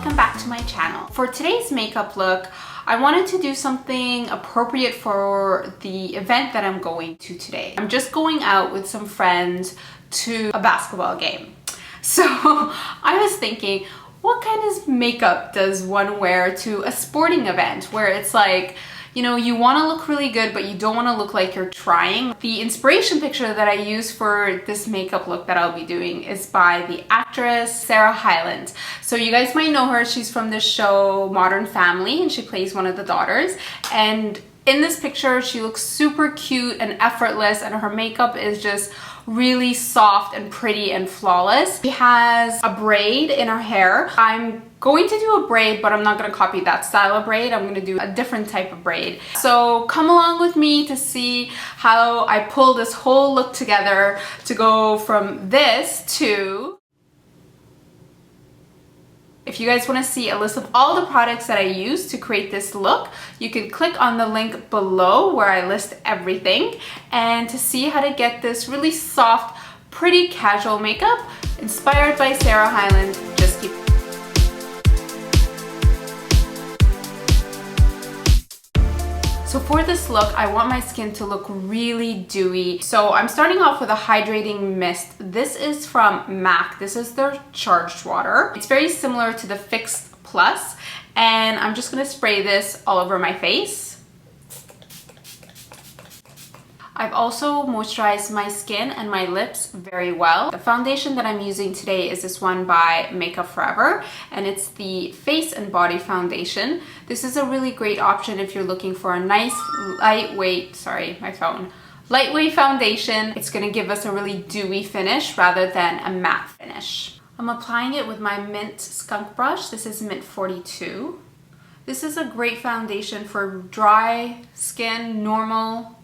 welcome back to my channel. For today's makeup look, I wanted to do something appropriate for the event that I'm going to today. I'm just going out with some friends to a basketball game. So I was thinking, what kind of makeup does one wear to a sporting event where it's like, you know, you want to look really good, but you don't want to look like you're trying. The inspiration picture that I use for this makeup look that I'll be doing is by the actress Sarah Hyland. So you guys might know her. She's from this show Modern Family, and she plays one of the daughters. And in this picture, she looks super cute and effortless, and her makeup is just really soft and pretty and flawless. She has a braid in her hair. I'm going to do a braid, but I'm not going to copy that style of braid. I'm going to do a different type of braid. So come along with me to see how I pull this whole look together to go from this to... If you guys want to see a list of all the products that I use to create this look, you can click on the link below where I list everything. And to see how to get this really soft, pretty casual makeup inspired by Sarah Hyland, just keep... So for this look, I want my skin to look really dewy. So I'm starting off with a hydrating mist. This is from MAC. This is their charged water. It's very similar to the Fix Plus, and I'm just gonna spray this all over my face. I've also moisturized my skin and my lips very well. The foundation that I'm using today is this one by Makeup Forever, and it's the Face and Body Foundation. This is a really great option if you're looking for a nice lightweight, lightweight foundation. It's gonna give us a really dewy finish rather than a matte finish. I'm applying it with my Mint Skunk brush. This is Mint 42. This is a great foundation for dry skin, normal,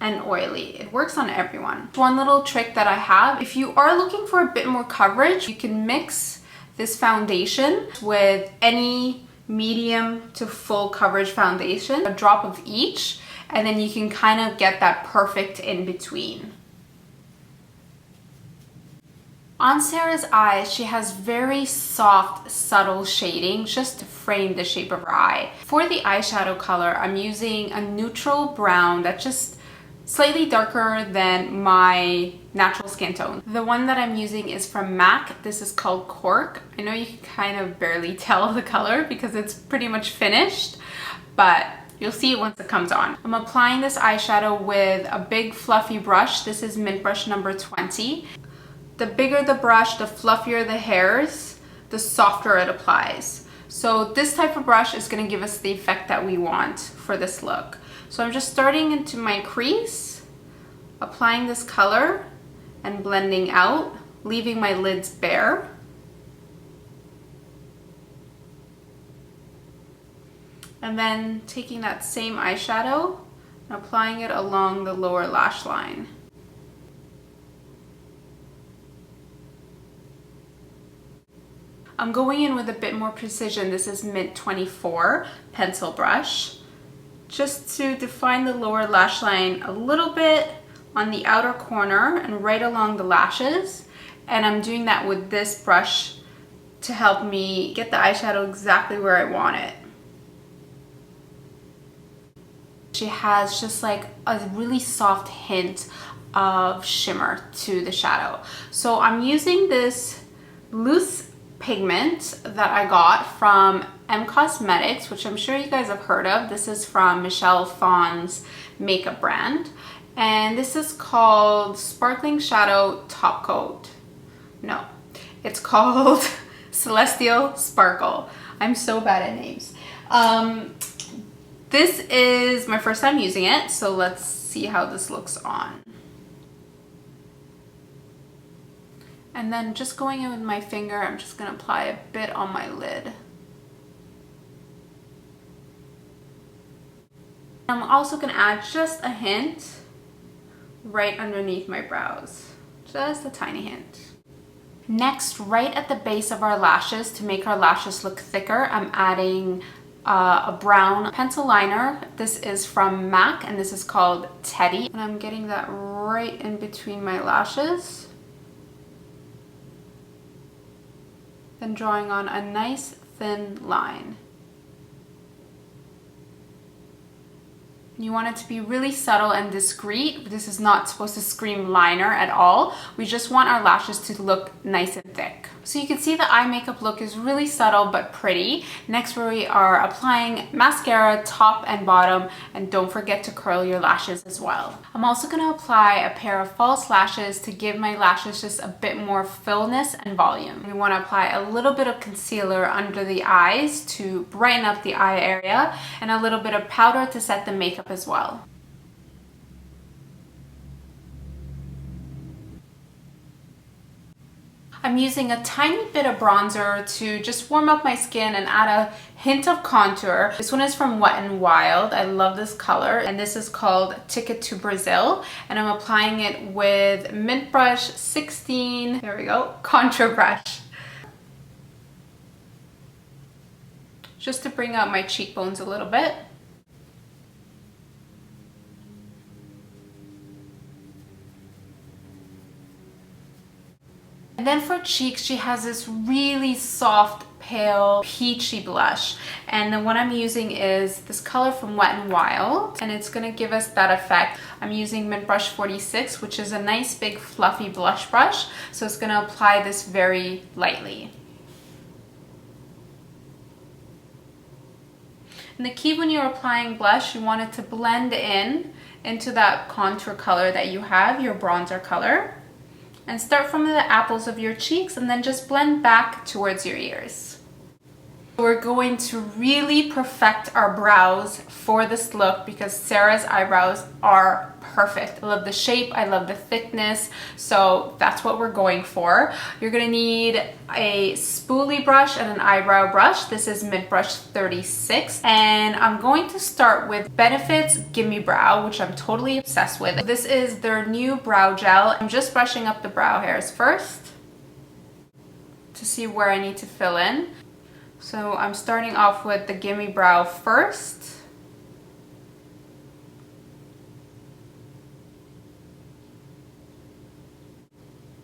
and oily. It works on everyone. One little trick that I have, if you are looking for a bit more coverage, you can mix this foundation with any medium to full coverage foundation, a drop of each, and then you can kind of get that perfect in between. On Sarah's eyes, she has very soft, subtle shading just to frame the shape of her eye. For the eyeshadow color, I'm using a neutral brown that's just slightly darker than my natural skin tone. The one that I'm using is from MAC. This is called Cork. I know you can kind of barely tell the color because it's pretty much finished, but you'll see it once it comes on. I'm applying this eyeshadow with a big fluffy brush. This is Mint Brush number 20. The bigger the brush, the fluffier the hairs, the softer it applies. So this type of brush is gonna give us the effect that we want for this look. So I'm just starting into my crease, applying this color and blending out, leaving my lids bare. And then taking that same eyeshadow and applying it along the lower lash line. I'm going in with a bit more precision. This is Mint 24 pencil brush, just to define the lower lash line a little bit on the outer corner and right along the lashes. And I'm doing that with this brush to help me get the eyeshadow exactly where I want it. She has just like a really soft hint of shimmer to the shadow. So I'm using this loose pigment that I got from Cosmetics, which I'm sure you guys have heard of. This is from Michelle Phan's makeup brand, and this is called Sparkling Shadow Top Coat. No, it's called Celestial Sparkle. I'm so bad at names. This is my first time using it, so let's see how this looks on. And then just going in with my finger, I'm just gonna apply a bit on my lid. I'm also gonna add just a hint right underneath my brows. Just a tiny hint. Next, right at the base of our lashes, to make our lashes look thicker, I'm adding a brown pencil liner. This is from MAC, and this is called Teddy. And I'm getting that right in between my lashes. Then drawing on a nice thin line. You want it to be really subtle and discreet. This is not supposed to scream liner at all. We just want our lashes to look nice and thick. So you can see the eye makeup look is really subtle but pretty. Next we are applying mascara top and bottom, and don't forget to curl your lashes as well. I'm also going to apply a pair of false lashes to give my lashes just a bit more fullness and volume. We want to apply a little bit of concealer under the eyes to brighten up the eye area, and a little bit of powder to set the makeup as well. I'm using a tiny bit of bronzer to just warm up my skin and add a hint of contour. This one is from Wet n Wild. I love this color, and this is called Ticket to Brazil, and I'm applying it with Mint Brush 16, there we go, contour brush. Just to bring out my cheekbones a little bit. And then for cheeks, she has this really soft, pale, peachy blush. And the one I'm using is this color from Wet n Wild, and it's gonna give us that effect. I'm using Mint Brush 46, which is a nice big fluffy blush brush. So it's gonna apply this very lightly. And the key when you're applying blush, you want it to blend in into that contour color that you have, your bronzer color. And start from the apples of your cheeks and then just blend back towards your ears. We're going to really perfect our brows for this look because Sarah's eyebrows are perfect. I love the shape, I love the thickness, so that's what we're going for. You're gonna need a spoolie brush and an eyebrow brush. This is Mint Brush 36, and I'm going to start with Benefit's Gimme Brow, which I'm totally obsessed with. This is their new brow gel. I'm just brushing up the brow hairs first to see where I need to fill in. So I'm starting off with the Gimme Brow first.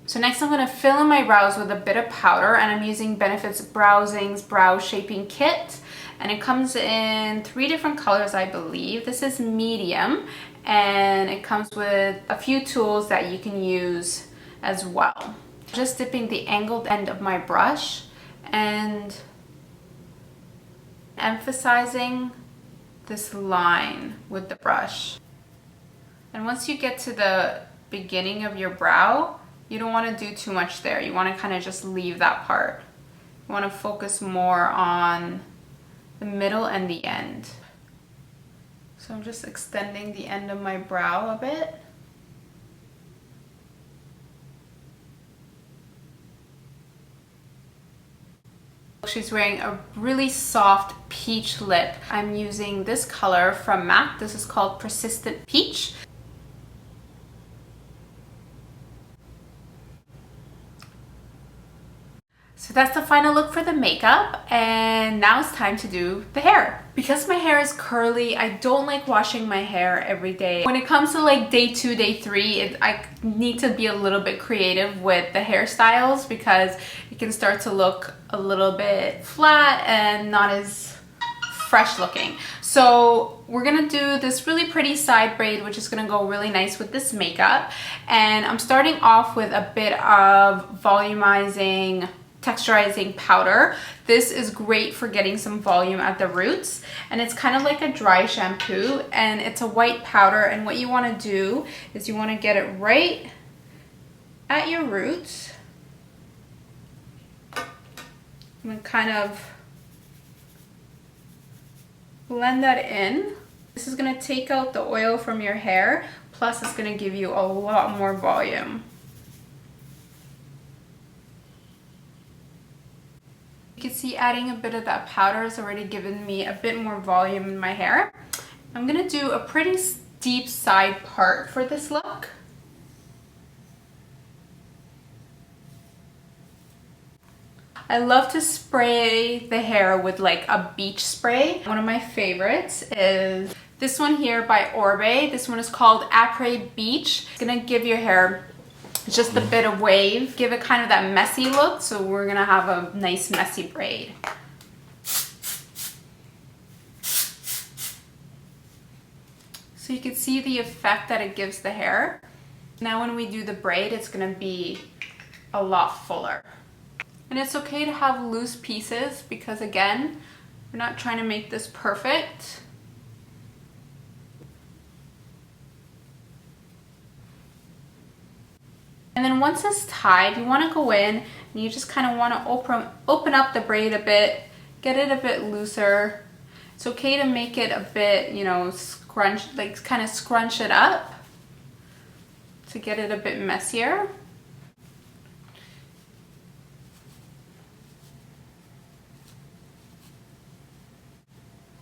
So next I'm going to fill in my brows with a bit of powder, and I'm using Benefit's Browsing's Brow Shaping Kit. And it comes in 3 different colors, I believe. This is medium, and it comes with a few tools that you can use as well. Just dipping the angled end of my brush and emphasizing this line with the brush. And once you get to the beginning of your brow, you don't want to do too much there. You want to kind of just leave that part. You want to focus more on the middle and the end. So I'm just extending the end of my brow a bit. She's wearing a really soft peach lip. I'm using this color from MAC. This is called Persistent Peach. So that's the final look for the makeup, and now it's time to do the hair. Because my hair is curly, I don't like washing my hair every day. When it comes to like day 2, day 3, I need to be a little bit creative with the hairstyles because it can start to look a little bit flat and not as fresh looking. So we're gonna do this really pretty side braid, which is gonna go really nice with this makeup. And I'm starting off with a bit of volumizing texturizing powder. This is great for getting some volume at the roots, and it's kind of like a dry shampoo, and it's a white powder. And what you want to do is you want to get it right at your roots and kind of blend that in. This is going to take out the oil from your hair, plus it's going to give you a lot more volume. You can see adding a bit of that powder has already given me a bit more volume in my hair. I'm going to do a pretty deep side part for this look. I love to spray the hair with like a beach spray. One of my favorites is this one here by Orbe. This one is called Après Beach. It's going to give your hair just a bit of wave, give it kind of that messy look, so we're gonna have a nice messy braid. you can see the effect that it gives the hair. Now when we do the braid, it's gonna be a lot fuller. And it's okay to have loose pieces because again, we're not trying to make this perfect. And then once it's tied, you want to go in and you just kind of want to open up the braid a bit, get it a bit looser. It's okay to make it a bit, you know, kind of scrunch it up to get it a bit messier.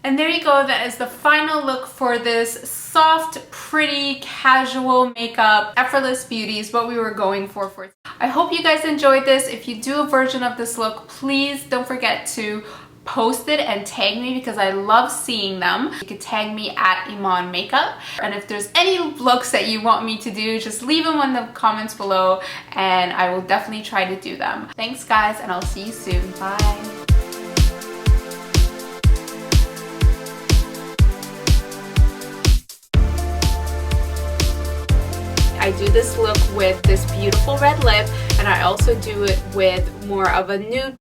And there you go, that is the final look for this soft, pretty, casual makeup. Effortless beauty is what we were going for. I hope you guys enjoyed this. If you do a version of this look, please don't forget to post it and tag me because I love seeing them. You can tag me at Eman Makeup. And if there's any looks that you want me to do, just leave them in the comments below and I will definitely try to do them. Thanks guys, and I'll see you soon. Bye. I do this look with this beautiful red lip, and I also do it with more of a nude